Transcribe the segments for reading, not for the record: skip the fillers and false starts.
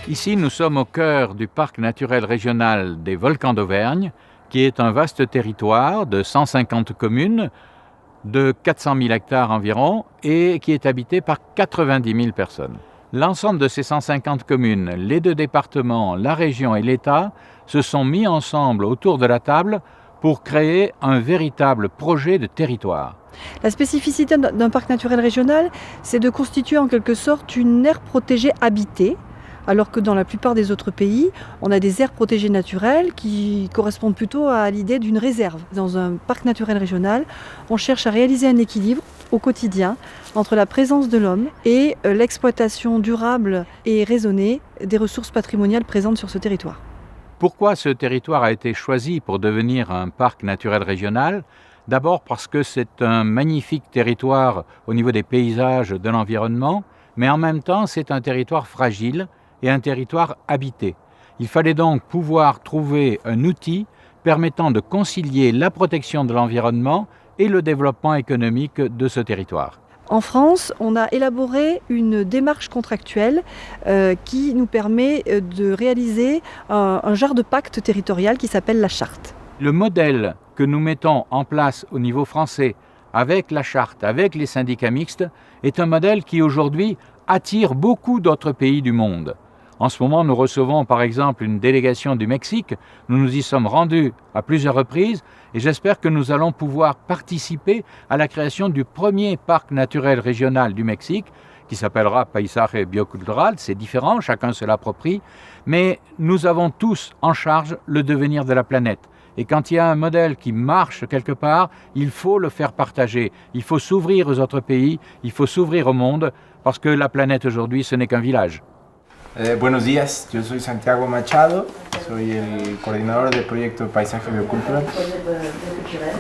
Ici, nous sommes au cœur du parc naturel régional des Volcans d'Auvergne, qui est un vaste territoire de 150 communes, de 400 000 hectares environ, et qui est habité par 90 000 personnes. L'ensemble de ces 150 communes, les deux départements, la région et l'État, se sont mis ensemble autour de la table pour créer un véritable projet de territoire. La spécificité d'un parc naturel régional, c'est de constituer en quelque sorte une aire protégée habitée, alors que dans la plupart des autres pays, on a des aires protégées naturelles qui correspondent plutôt à l'idée d'une réserve. Dans un parc naturel régional, on cherche à réaliser un équilibre au quotidien entre la présence de l'homme et l'exploitation durable et raisonnée des ressources patrimoniales présentes sur ce territoire. Pourquoi ce territoire a été choisi pour devenir un parc naturel régional ? D'abord parce que c'est un magnifique territoire au niveau des paysages, de l'environnement, mais en même temps c'est un territoire fragile et un territoire habité. Il fallait donc pouvoir trouver un outil permettant de concilier la protection de l'environnement et le développement économique de ce territoire. En France, on a élaboré une démarche contractuelle qui nous permet de réaliser un genre de pacte territorial qui s'appelle la charte. Le modèle que nous mettons en place au niveau français avec la charte, avec les syndicats mixtes, est un modèle qui aujourd'hui attire beaucoup d'autres pays du monde. En ce moment, nous recevons par exemple une délégation du Mexique. Nous nous y sommes rendus à plusieurs reprises et j'espère que nous allons pouvoir participer à la création du premier parc naturel régional du Mexique qui s'appellera Paisaje Biocultural. C'est différent, chacun se l'approprie, mais nous avons tous en charge le devenir de la planète. Et quand il y a un modèle qui marche quelque part, il faut le faire partager. Il faut s'ouvrir aux autres pays, il faut s'ouvrir au monde, parce que la planète aujourd'hui, ce n'est qu'un village. Buenos días, yo soy Santiago Machado, soy el coordinador del proyecto Paisaje Biocultural.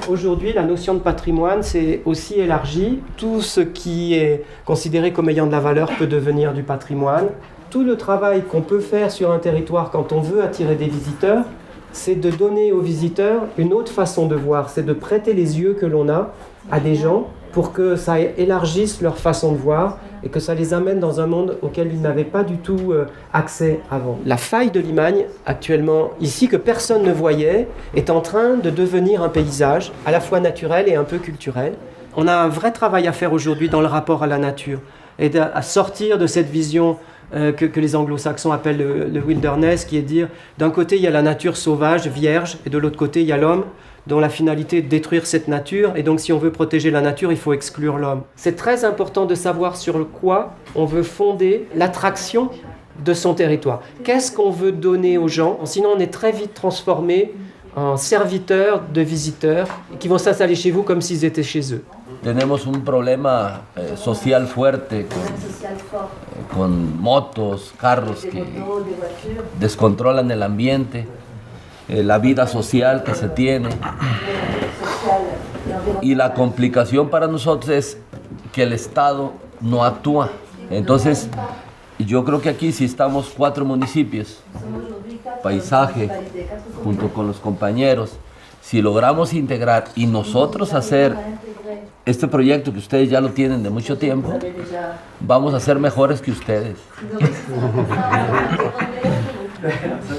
Aujourd'hui, la notion de patrimoine s'est aussi élargie. Tout ce qui est considéré comme ayant de la valeur peut devenir du patrimoine. Tout le travail qu'on peut faire sur un territoire quand on veut attirer des visiteurs, c'est de donner aux visiteurs une autre façon de voir, c'est de prêter les yeux que l'on a à des gens pour que ça élargisse leur façon de voir et que ça les amène dans un monde auquel ils n'avaient pas du tout accès avant. La faille de Limagne, actuellement ici, que personne ne voyait, est en train de devenir un paysage à la fois naturel et un peu culturel. On a un vrai travail à faire aujourd'hui dans le rapport à la nature et à sortir de cette vision que les anglo-saxons appellent le wilderness, qui est de dire d'un côté il y a la nature sauvage, vierge, et de l'autre côté il y a l'homme, dont la finalité est de détruire cette nature, et donc si on veut protéger la nature, il faut exclure l'homme. C'est très important de savoir sur quoi on veut fonder l'attraction de son territoire. Qu'est-ce qu'on veut donner aux gens ? Sinon on est très vite transformé en serviteurs de visiteurs qui vont s'installer chez vous comme s'ils étaient chez eux. Tenemos un problema social fuerte con motos, carros que descontrolan el ambiente, la vida social que se tiene. Y la complicación para nosotros es que el Estado no actúa. Entonces, yo creo que aquí si estamos 4 municipios, Paisaje, junto con los compañeros, si logramos integrar y nosotros hacer este proyecto que ustedes ya lo tienen de mucho tiempo, vamos a ser mejores que ustedes.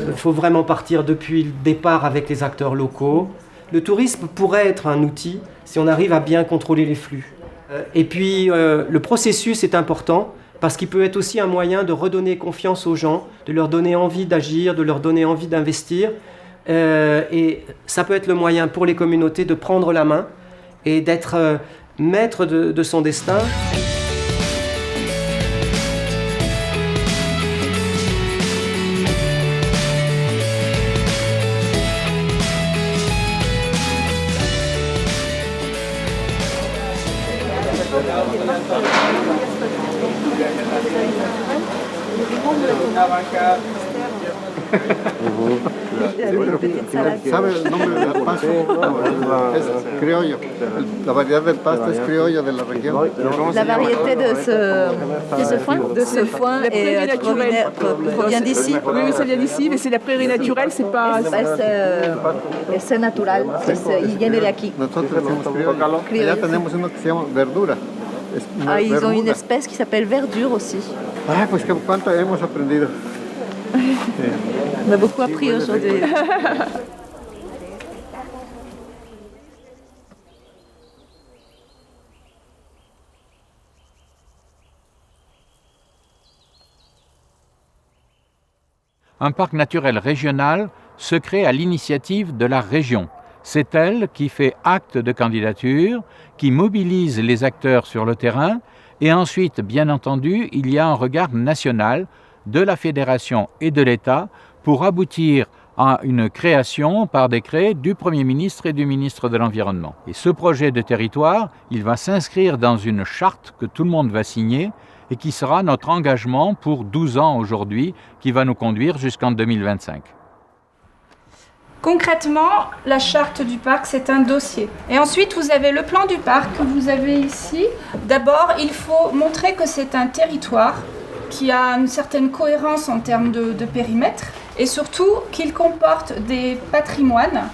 Il faut vraiment partir depuis le départ avec les acteurs locaux. Le tourisme pourrait être un outil si on arrive à bien contrôler les flux. Et puis le processus est important parce qu'il peut être aussi un moyen de redonner confiance aux gens, de leur donner envie d'agir, de leur donner envie d'investir. Et ça peut être le moyen pour les communautés de prendre la main et d'être maître de son destin. ¿Sabe el nombre del pasto? Es criollo. La variedad del pasto es criollo de la región. La variété de ce foin provient d'ici. Oui, ça vient d'ici, mais c'est la prairie naturelle, c'est pas... C'est natural, viene de aquí. Nosotros decimos criollo. Allá tenemos uno que se llama verdura. Ils ont une espèce qui s'appelle verdure aussi. Ah, pues ¿cuánto hemos aprendido? On a beaucoup appris aujourd'hui. Un parc naturel régional se crée à l'initiative de la région. C'est elle qui fait acte de candidature, qui mobilise les acteurs sur le terrain, et ensuite, bien entendu, il y a un regard national de la fédération et de l'État pour aboutir à une création par décret du Premier ministre et du ministre de l'Environnement. Et ce projet de territoire, il va s'inscrire dans une charte que tout le monde va signer et qui sera notre engagement pour 12 ans aujourd'hui, qui va nous conduire jusqu'en 2025. Concrètement, la charte du parc, c'est un dossier. Et ensuite, vous avez le plan du parc que vous avez ici. D'abord, il faut montrer que c'est un territoire qui a une certaine cohérence en termes de périmètre et surtout qu'il comporte des patrimoines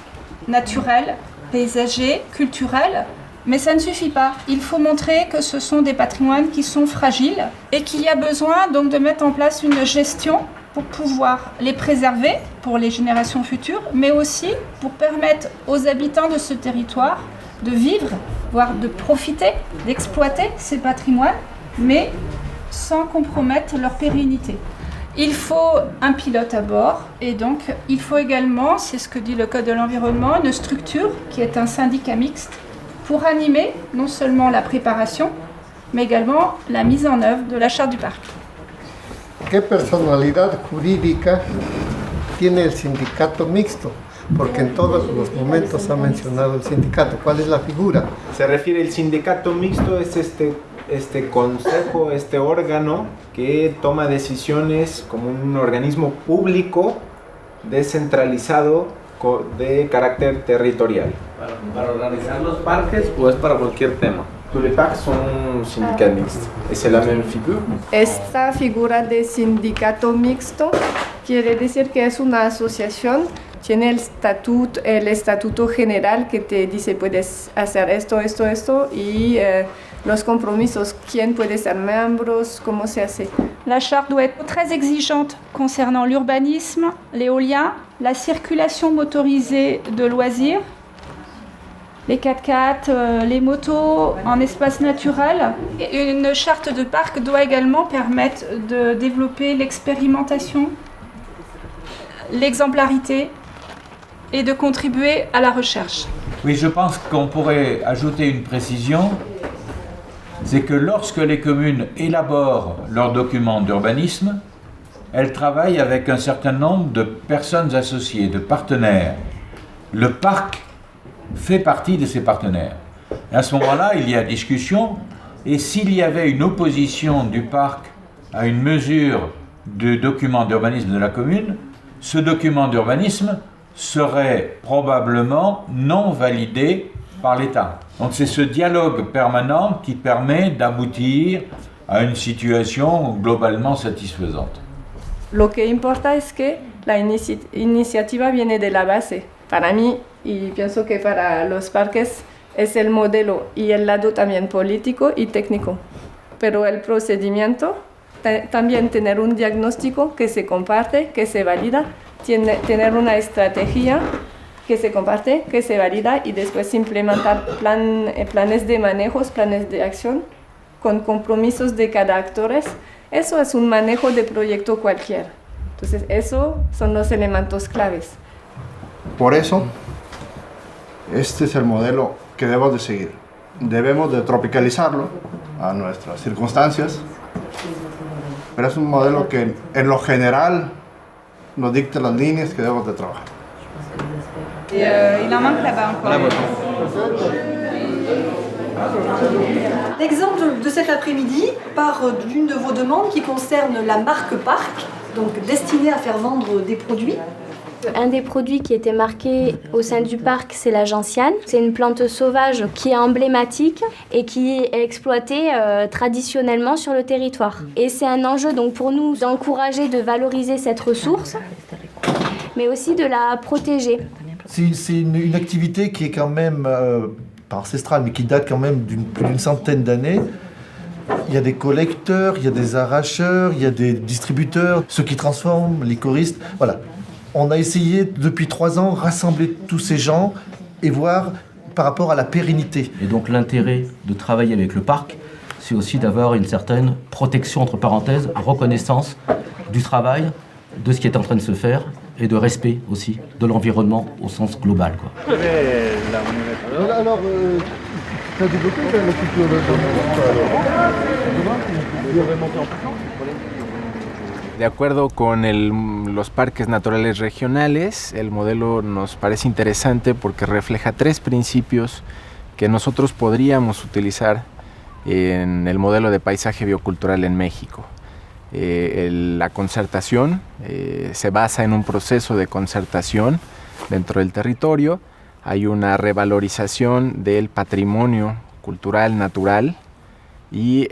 naturels, paysagers, culturels. Mais ça ne suffit pas. Il faut montrer que ce sont des patrimoines qui sont fragiles et qu'il y a besoin donc de mettre en place une gestion pour pouvoir les préserver pour les générations futures, mais aussi pour permettre aux habitants de ce territoire de vivre, voire de profiter, d'exploiter ces patrimoines, mais sans compromettre leur pérennité. Il faut un pilote à bord et donc il faut également, c'est ce que dit le Code de l'environnement, une structure qui est un syndicat mixte pour animer non seulement la préparation, mais également la mise en œuvre de la charte du parc. ¿Qué personalidad jurídica tiene el sindicato mixto? Porque en todos los momentos ha mencionado el sindicato. ¿Cuál es la figura? Se refiere el sindicato mixto, es este consejo, este órgano que toma decisiones como un organismo público descentralizado de carácter territorial. ¿Para organizar los parques o es para cualquier tema? Tous les parcs sont syndicats mixtes. Et c'est la même figure. Esta figura de sindicato mixto quiere decir que es una asociación, tiene el estatuto general que te dice puedes hacer esto, esto, esto y los compromisos, quién puede ser miembros, cómo se hace. La charte doit être très exigeante concernant l'urbanisme, l'éolien, la circulation motorisée de loisirs, les 4x4, les motos en espace naturel. Une charte de parc doit également permettre de développer l'expérimentation, l'exemplarité et de contribuer à la recherche. Oui, je pense qu'on pourrait ajouter une précision, c'est que lorsque les communes élaborent leurs documents d'urbanisme, elles travaillent avec un certain nombre de personnes associées, de partenaires. Le parc fait partie de ces partenaires. Et à ce moment-là, il y a discussion, et s'il y avait une opposition du parc à une mesure de document d'urbanisme de la commune, ce document d'urbanisme serait probablement non validé par l'État. Donc c'est ce dialogue permanent qui permet d'aboutir à une situation globalement satisfaisante. Lo que importa es que la iniciativa viene de la base. Para mí, y pienso que para los parques, es el modelo y el lado también político y técnico. Pero el procedimiento, también tener un diagnóstico que se comparte, que se valida, tener una estrategia que se comparte, que se valida y después implementar planes de manejos, planes de acción con compromisos de cada actor. Eso es un manejo de proyecto cualquiera. Entonces, esos son los elementos claves. Por eso, este es el modelo que debemos de seguir. Debemos de tropicalizarlo a nuestras circunstancias, pero es un modelo que en lo general nos dicta las líneas que debemos de trabajar. Il en manque là-bas encore. L'exemple de cet après-midi part d'une de vos demandes qui concerne la marque Parc, donc destinée à faire vendre des produits. Un des produits qui était marqué au sein du parc, c'est la gentiane. C'est une plante sauvage qui est emblématique et qui est exploitée traditionnellement sur le territoire. Et c'est un enjeu donc pour nous d'encourager, de valoriser cette ressource, mais aussi de la protéger. C'est une activité qui est quand même pas ancestrale, mais qui date quand même plus d'une centaine d'années. Il y a des collecteurs, il y a des arracheurs, il y a des distributeurs, ceux qui transforment, les choristes. Voilà. On a essayé depuis 3 ans rassembler tous ces gens et voir par rapport à la pérennité. Et donc l'intérêt de travailler avec le parc, c'est aussi d'avoir une certaine protection, entre parenthèses, reconnaissance du travail, de ce qui est en train de se faire, et de respect aussi de l'environnement au sens global, quoi. Alors, tu as développé la culture De acuerdo con los parques naturales regionales, el modelo nos parece interesante porque refleja 3 principios que nosotros podríamos utilizar en el modelo de paisaje biocultural en México. La concertación se basa en un proceso de concertación dentro del territorio. Hay una revalorización del patrimonio cultural natural y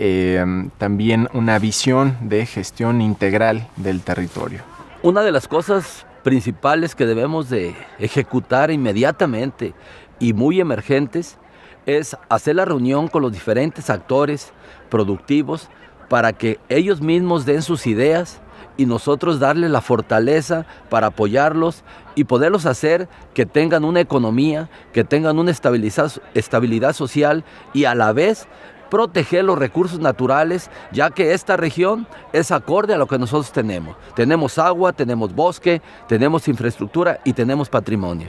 también una visión de gestión integral del territorio. Una de las cosas principales que debemos de ejecutar inmediatamente y muy emergentes es hacer la reunión con los diferentes actores productivos para que ellos mismos den sus ideas y nosotros darles la fortaleza para apoyarlos y poderlos hacer que tengan una economía, que tengan una estabilidad social y a la vez proteger los recursos naturales, ya que esta región es acorde a lo que nosotros tenemos. Tenemos agua, tenemos bosque, tenemos infraestructura y tenemos patrimonio.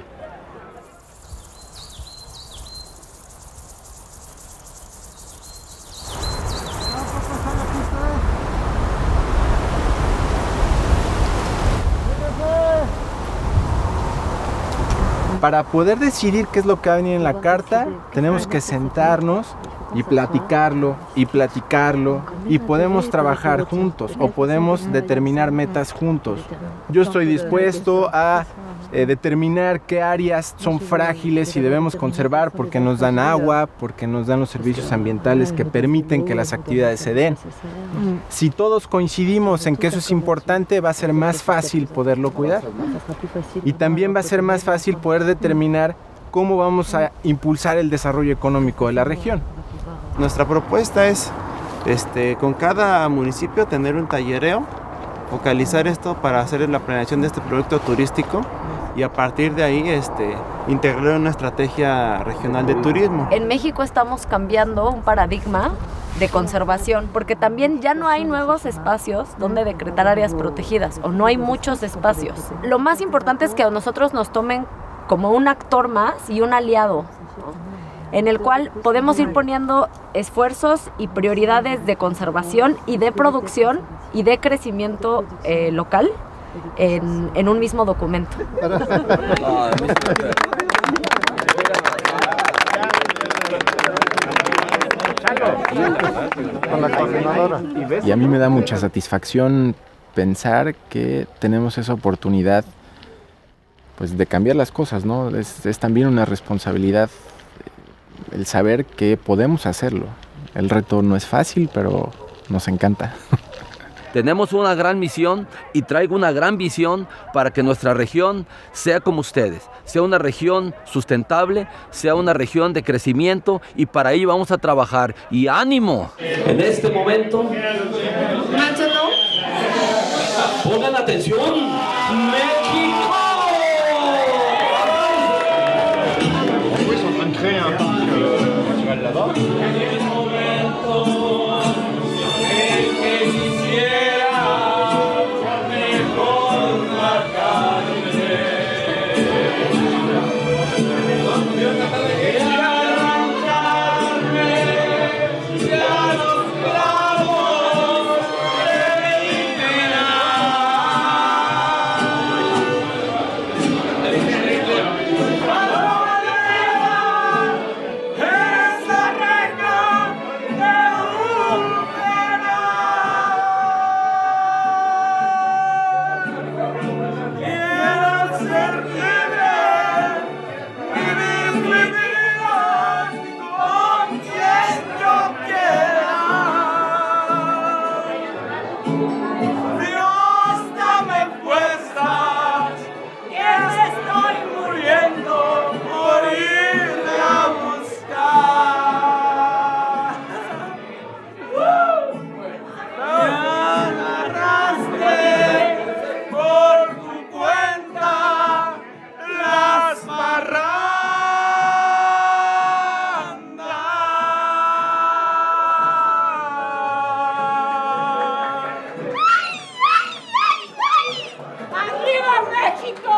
Para poder decidir qué es lo que va a venir en la carta, tenemos que sentarnos y platicarlo y podemos trabajar juntos o podemos determinar metas juntos. Yo estoy dispuesto a determinar qué áreas son frágiles y debemos conservar porque nos dan agua, porque nos dan los servicios ambientales que permiten que las actividades se den. Si todos coincidimos en que eso es importante, va a ser más fácil poderlo cuidar. Y también va a ser más fácil poder determinar cómo vamos a impulsar el desarrollo económico de la región. Nuestra propuesta es con cada municipio tener un tallereo, focalizar esto para hacer la planeación de este proyecto turístico y a partir de ahí integrar una estrategia regional de turismo. En México estamos cambiando un paradigma de conservación, porque también ya no hay nuevos espacios donde decretar áreas protegidas, o no hay muchos espacios. Lo más importante es que a nosotros nos tomen como un actor más y un aliado, en el cual podemos ir poniendo esfuerzos y prioridades de conservación y de producción y de crecimiento local en un mismo documento. Y a mí me da mucha satisfacción pensar que tenemos esa oportunidad pues, de cambiar las cosas, ¿no? Es también una responsabilidad el saber que podemos hacerlo. El reto no es fácil, pero nos encanta. Tenemos una gran misión y traigo una gran visión para que nuestra región sea como ustedes, sea una región sustentable, sea una región de crecimiento y para ello vamos a trabajar. ¡Y ánimo! En este momento, pongan atención, ¡México! Ils sont en train de créer un parc naturel là-bas. México!